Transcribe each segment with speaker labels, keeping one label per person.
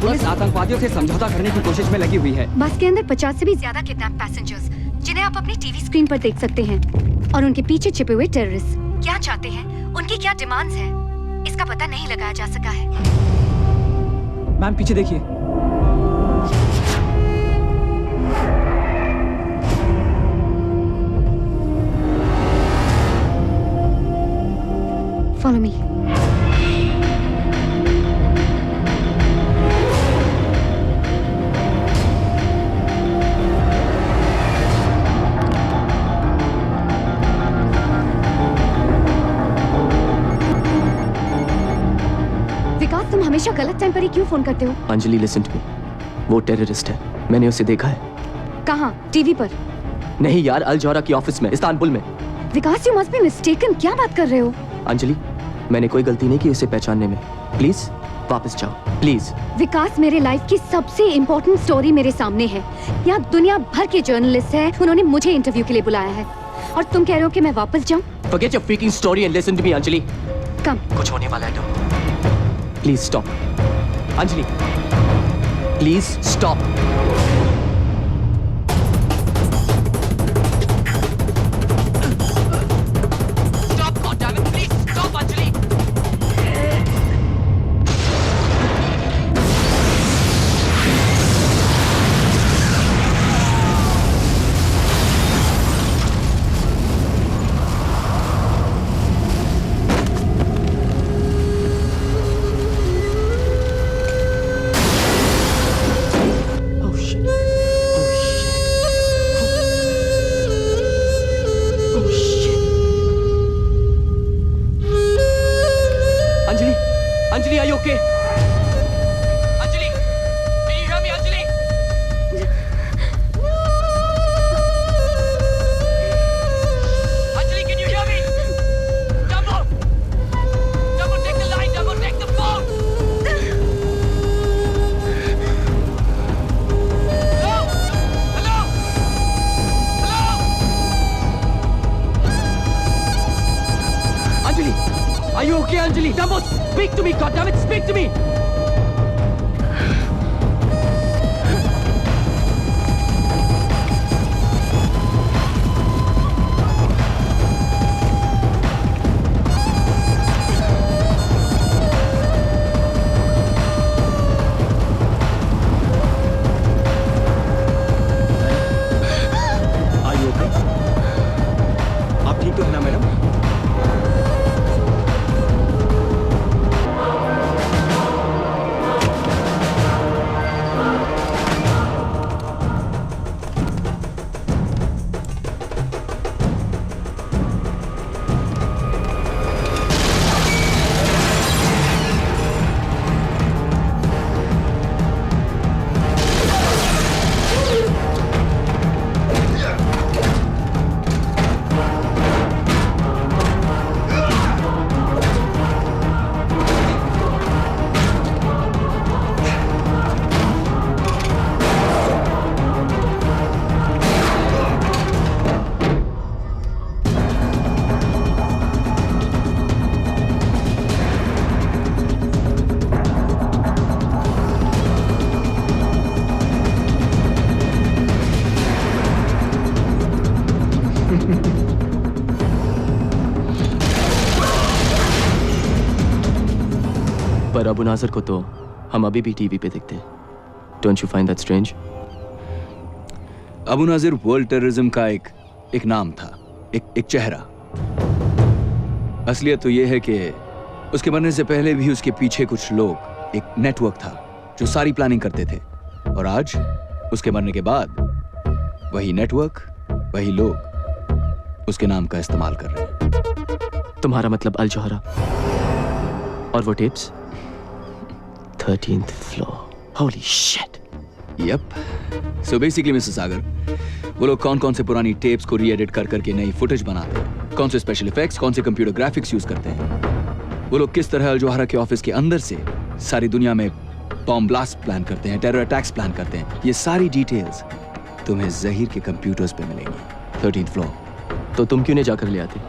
Speaker 1: Police आतंकवादियों से समझौता करने की कोशिश में लगी हुई है।
Speaker 2: बस के अंदर 50 से भी ज्यादा किडनैप पैसेंजर्स, जिन्हें आप अपनी टीवी स्क्रीन पर देख सकते हैं, और उनके पीछे छिपे हुए टेररिस्ट क्या चाहते हैं, उनकी क्या डिमांड्स हैं, इसका पता नहीं लगाया जा सका है।
Speaker 1: मैम पीछे देखिए।
Speaker 2: Follow me. विकास, तुम हमेशा गलत टाइम पर ही क्यों फोन करते हो?
Speaker 3: अंजलि लिसन टू मी, वो टेररिस्ट है, मैंने उसे देखा है।
Speaker 2: कहाँ? टीवी पर?
Speaker 3: नहीं यार, अल जौहरा की ऑफिस में, इस्तांबुल में।
Speaker 2: विकास, यू मस्ट बी मिस्टेकन, क्या बात कर रहे हो?
Speaker 3: अंजलि, मैंने कोई गलती नहीं की उसे पहचानने में, प्लीज वापस जाओ प्लीज।
Speaker 2: विकास, मेरे लाइफ की सबसे इम्पोर्टेंट स्टोरी मेरे सामने है। यहाँ दुनिया भर के जर्नलिस्ट हैं, उन्होंने मुझे इंटरव्यू के लिए बुलाया है, और तुम कह रहे हो कि मैं वापस जाऊँ?
Speaker 3: Forget your freaking story and listen to me, Anjali.
Speaker 2: कम।
Speaker 3: कुछ होने वाला है तो please stop. Anjali, please stop. Anjali, are you okay? Anjali, can you hear me, Anjali? Anjali, can you hear me? Dumbo, take the line, Dumbo, take the phone. Hello? Anjali, are you okay, Anjali? Dumbo, speak to me, goddammit, speak to me!
Speaker 1: Are you okay? आप ठीक तो है ना madam?
Speaker 3: पर अबू नाजर को तो हम अभी भी टीवी पे देखते हैं। Don't you find that strange?
Speaker 4: Abu Nazir world terrorism का एक नाम था, एक चेहरा। असलियत तो यह है कि उसके बनने से पहले भी उसके पीछे कुछ लोग, एक नेटवर्क था जो सारी प्लानिंग करते थे, और आज उसके मरने के बाद वही नेटवर्क, वही लोग उसके नाम का इस्तेमाल कर रहे हैं।
Speaker 3: तुम्हारा मतलब अल जौहरा और वो tips? 13th floor. Holy shit.
Speaker 4: Yep. So basically mister Sagar, वो लोग कौन से पुरानी टेप्स को री-एडिट कर करके नई फुटेज बनाते हैं, कौन से स्पेशल इफेक्ट्स, कौन से कंप्यूटर ग्राफिक्स यूज करते हैं, वो लोग किस तरह अल जौहरा के ऑफिस के अंदर से सारी दुनिया में बॉम्ब ब्लास्ट प्लान करते हैं, टेरर अटैक्स प्लान करते हैं, ये सारी डिटेल्स तुम्हें जहीर के कंप्यूटर्स पे मिलेंगी। 13th floor.
Speaker 3: तो तुम क्यों नहीं जाकर ले आते?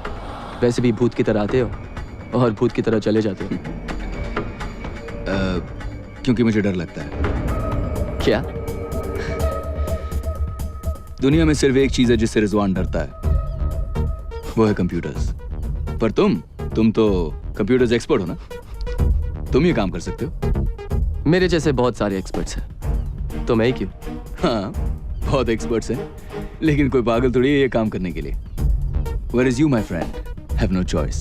Speaker 3: वैसे भी भूत की तरह आते हो और भूत की तरह चले जाते हो।
Speaker 4: क्योंकि मुझे डर लगता है।
Speaker 3: क्या?
Speaker 4: दुनिया में सिर्फ एक चीज है जिससे रिजवान डरता है, वो है कंप्यूटर्स। पर तुम तो कंप्यूटर्स एक्सपर्ट हो ना, तुम ये काम कर सकते हो।
Speaker 3: मेरे जैसे बहुत सारे एक्सपर्ट्स हैं, तो मैं ही क्यों?
Speaker 4: हाँ, बहुत एक्सपर्ट्स हैं, लेकिन कोई पागल थोड़ी है ये काम करने के लिए। Where is you, my friend? Have no choice.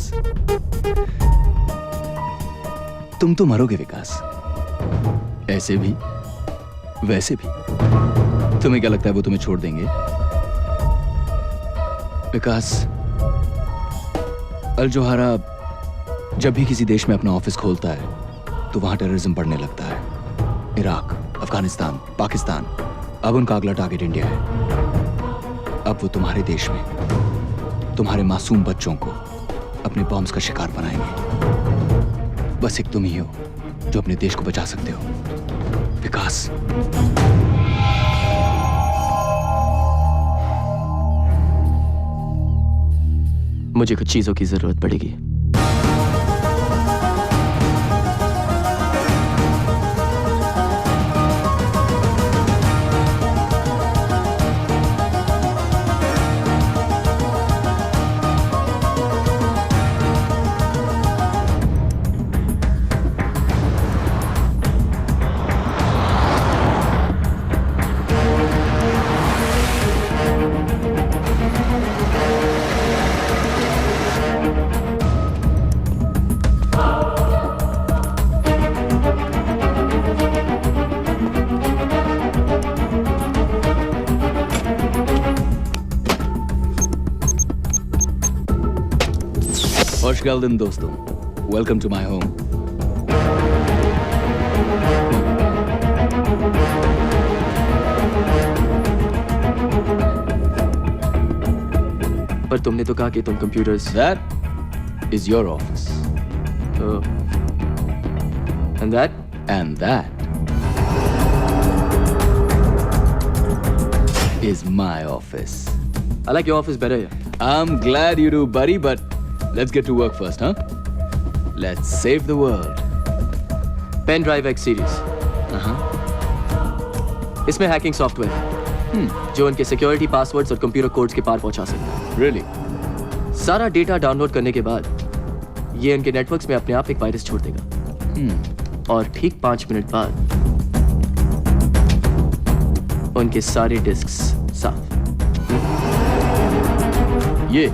Speaker 4: तुम तो मरोगे विकास, ऐसे भी वैसे भी। तुम्हें क्या लगता है वो तुम्हें छोड़ देंगे? विकास, अल जोहारा जब भी किसी देश में अपना ऑफिस खोलता है तो वहां टेररिज्म बढ़ने लगता है। इराक, अफगानिस्तान, पाकिस्तान, अब उनका अगला टारगेट इंडिया है। अब वो तुम्हारे देश में तुम्हारे मासूम बच्चों को अपने बॉम्ब्स का शिकार बनाएंगे। बस एक तुम ही हो जो अपने देश को बचा सकते हो, विकास।
Speaker 3: मुझे कुछ चीजों की जरूरत पड़ेगी।
Speaker 4: Hoş geldin dostum. Welcome to my home.
Speaker 3: पर तुमने तो कहा कि तुम computers.
Speaker 4: That is your office.
Speaker 3: And that?
Speaker 4: And that is my office.
Speaker 3: I like your office better, yeah.
Speaker 4: I'm glad you do, buddy, but let's get to work first, huh? Let's save the world.
Speaker 3: Pen drive X series, इसमें hacking software है जो उनके security passwords और computer codes के पार पहुंचा सकता है।
Speaker 4: Really?
Speaker 3: सारा डेटा डाउनलोड करने के बाद ये उनके नेटवर्क्स में अपने आप एक वायरस छोड़ देगा और ठीक 5 मिनट बाद उनके सारे डिस्क्स साफ।
Speaker 4: ये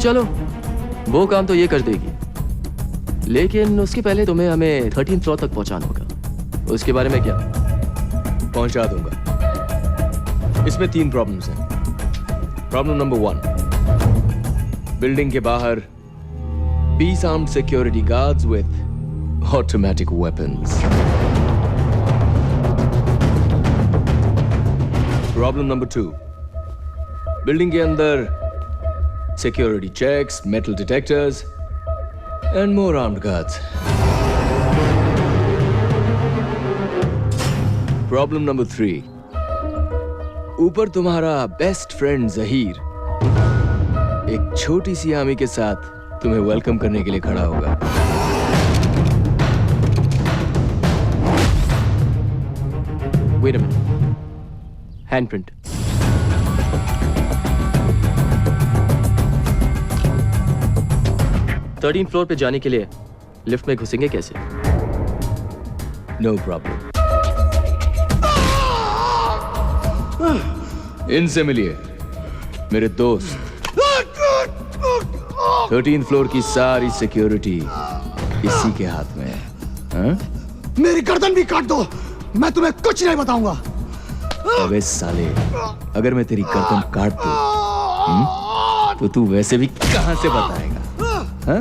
Speaker 3: चलो, वो काम तो ये कर देगी, लेकिन उसके पहले तुम्हें हमें 13th फ्लोर तक पहुंचाना होगा। उसके बारे में क्या?
Speaker 4: पहुंचा दूंगा। इसमें 3 प्रॉब्लम्स हैं। प्रॉब्लम नंबर 1, बिल्डिंग के बाहर Peace armed security guards with automatic weapons. Problem number 2, building के अंदर security checks, metal detectors, and more armed guards. Problem number 3, ऊपर तुम्हारा बेस्ट फ्रेंड जहीर एक छोटी सी आर्मी के साथ तुम्हें वेलकम करने के लिए खड़ा होगा।
Speaker 3: Wait a minute. Handprint. Thirteen floor पे जाने के लिए लिफ्ट में घुसेंगे कैसे?
Speaker 4: No problem. इनसे मिलिए, मेरे दोस्त। 13th फ्लोर की सारी सिक्योरिटी इसी के हाथ में है। हाँ?
Speaker 5: मेरी गर्दन भी काट दो, मैं तुम्हें कुछ नहीं बताऊंगा।
Speaker 4: अबे साले, अगर मैं तेरी गर्दन काट दूं, तो तू वैसे भी कहां से बताएगा? हाँ?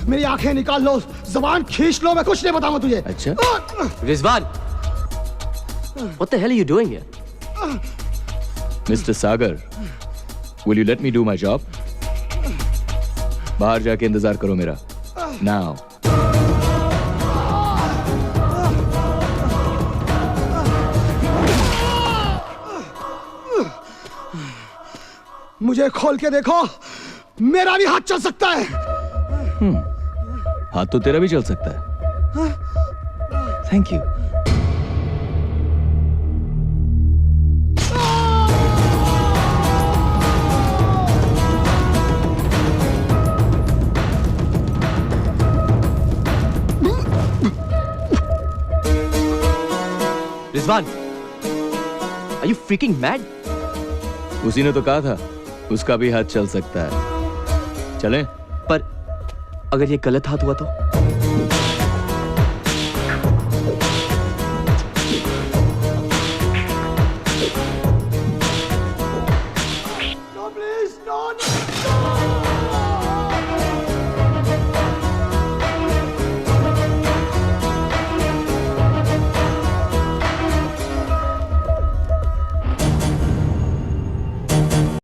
Speaker 5: मेरी आंखें निकाल लो, जबान खींच लो, मैं कुछ नहीं बताऊंगा तुझे।
Speaker 4: अच्छा?
Speaker 3: Rizwan, what the hell are you doing here?
Speaker 4: Mr. Sagar, will you let me do my job? बाहर जाके इंतजार करो मेरा। Now.
Speaker 5: मुझे खोल के देखो, मेरा भी हाथ चल सकता है।
Speaker 4: हाथ तो तेरा भी चल सकता है, thank you.
Speaker 3: Rizwan, are you freaking mad?
Speaker 4: उसी ने तो कहा था उसका भी हाथ चल सकता है। चलें?
Speaker 3: पर अगर ये गलत हाथ हुआ तो?